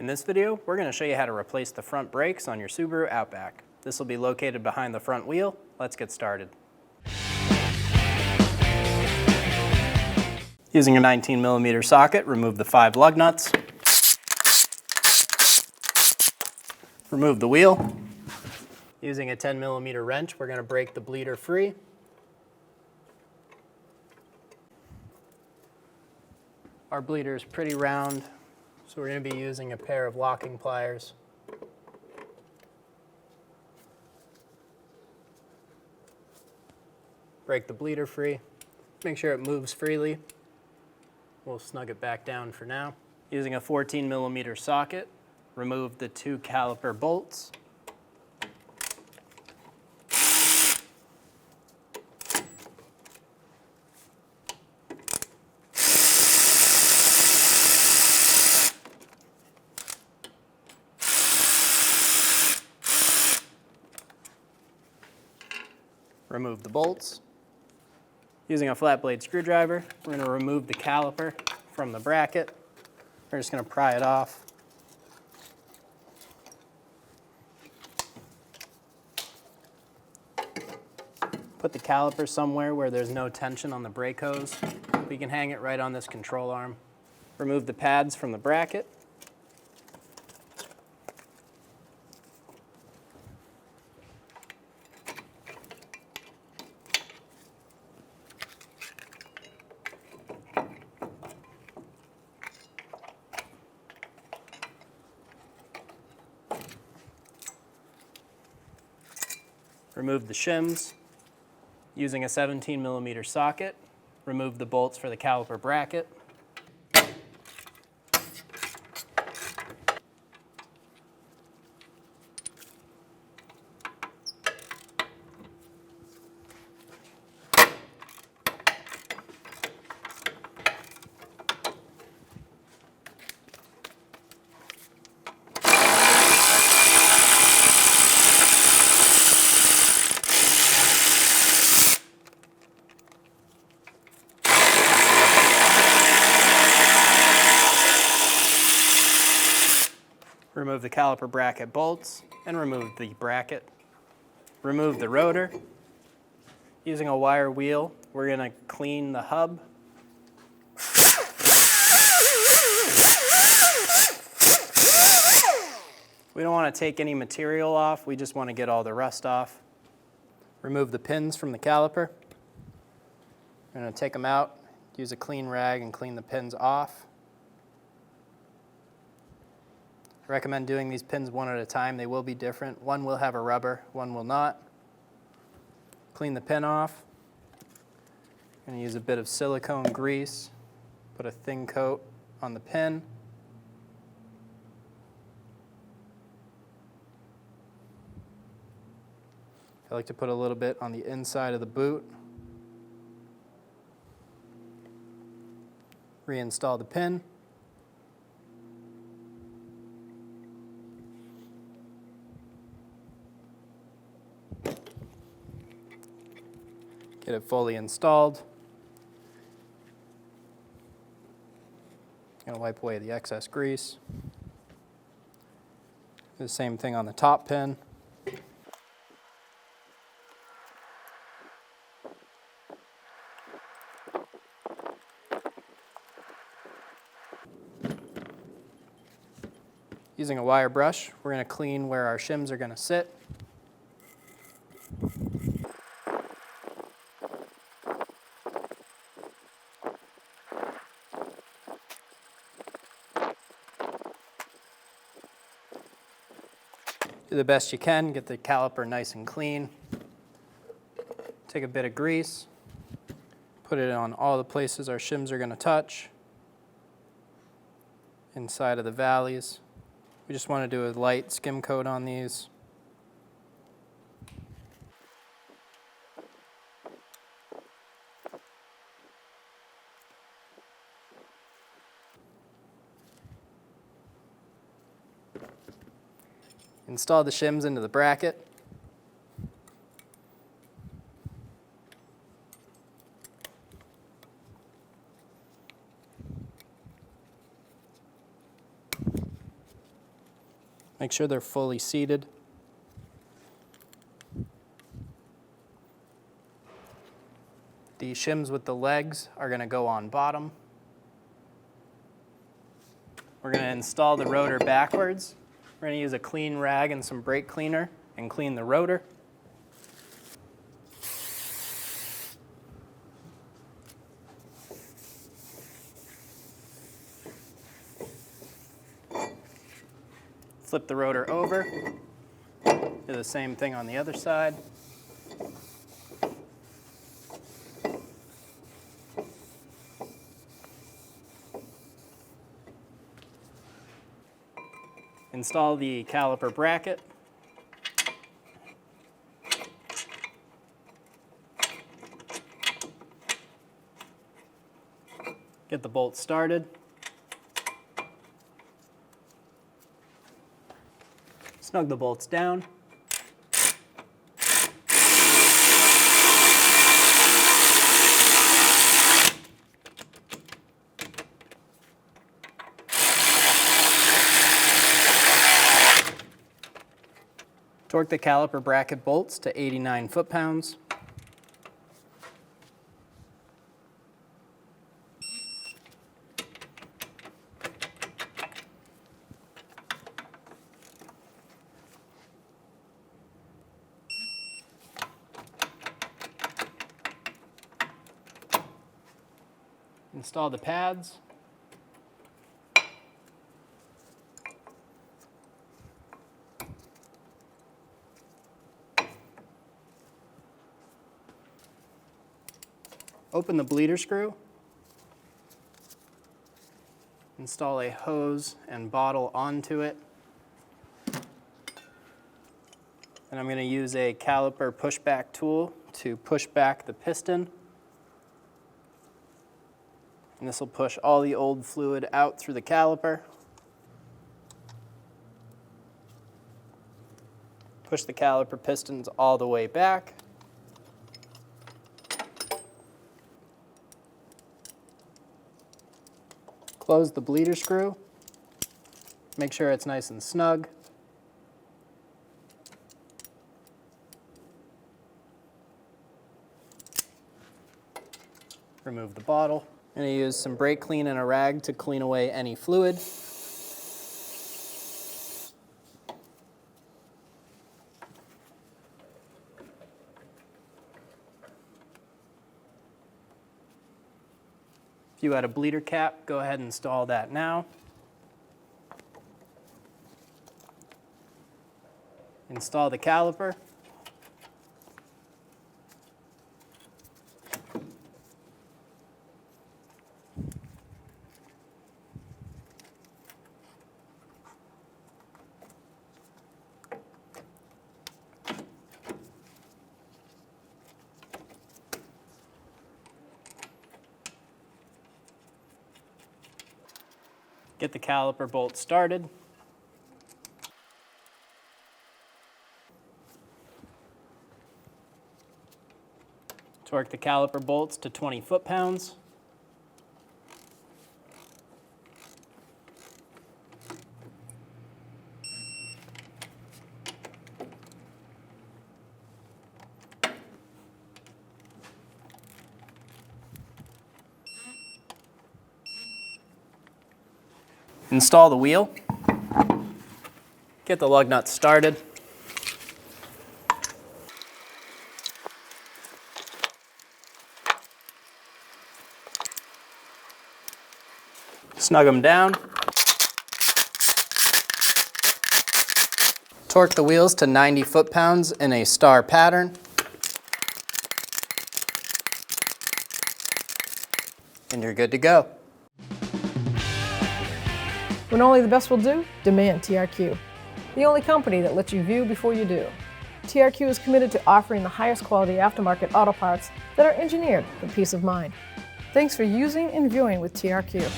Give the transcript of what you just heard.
In this video, we're going to show you how to replace the front brakes on your Subaru Outback. This will be located behind the front wheel. Let's get started. Using a 19mm socket, remove the 5 lug nuts. Remove the wheel. Using a 10mm wrench, we're going to break the bleeder free. Our bleeder is pretty round, so we're going to be using a pair of locking pliers. Break the bleeder free. Make sure it moves freely. We'll snug it back down for now. Using a 14mm socket, remove the 2 caliper bolts. Remove the bolts. Using a flat blade screwdriver, we're going to remove the caliper from the bracket. We're just going to pry it off. Put the caliper somewhere where there's no tension on the brake hose. We can hang it right on this control arm. Remove the pads from the bracket. Remove the shims. Using a 17mm socket, remove the bolts for the caliper bracket. Remove the caliper bracket bolts and remove the bracket. Remove the rotor. Using a wire wheel, we're going to clean the hub. We don't want to take any material off, we just want to get all the rust off. Remove the pins from the caliper. We're going to take them out, use a clean rag and clean the pins off. I recommend doing these pins one at a time. They will be different. One will have a rubber, one will not. Clean the pin off. I'm going to use a bit of silicone grease. Put a thin coat on the pin. I like to put a little bit on the inside of the boot. Reinstall the pin. Get it fully installed. Gonna wipe away the excess grease. Do the same thing on the top pin. Using a wire brush, we're going to clean where our shims are going to sit. Do the best you can, get the caliper nice and clean. Take a bit of grease, put it on all the places our shims are going to touch, inside of the valleys. We just want to do a light skim coat on these. Install the shims into the bracket. Make sure they're fully seated. The shims with the legs are going to go on bottom. We're going to install the rotor backwards. We're going to use a clean rag and some brake cleaner and clean the rotor. Flip the rotor over. Do the same thing on the other side. Install the caliper bracket. Get the bolt started. Snug the bolts down. Torque the caliper bracket bolts to 89 foot-pounds. Install the pads. Open the bleeder screw. Install a hose and bottle onto it. And I'm going to use a caliper pushback tool to push back the piston. And this will push all the old fluid out through the caliper. Push the caliper pistons all the way back. Close the bleeder screw. Make sure it's nice and snug. Remove the bottle. I'm going to use some brake clean and a rag to clean away any fluid. If you had a bleeder cap, go ahead and install that now. Install the caliper. Get the caliper bolt started. Torque the caliper bolts to 20 foot-pounds. Install the wheel. Get the lug nuts started. Snug them down. Torque the wheels to 90 foot-pounds in a star pattern. And you're good to go. When only the best will do, demand TRQ. The only company that lets you view before you do. TRQ is committed to offering the highest quality aftermarket auto parts that are engineered for peace of mind. Thanks for using and viewing with TRQ.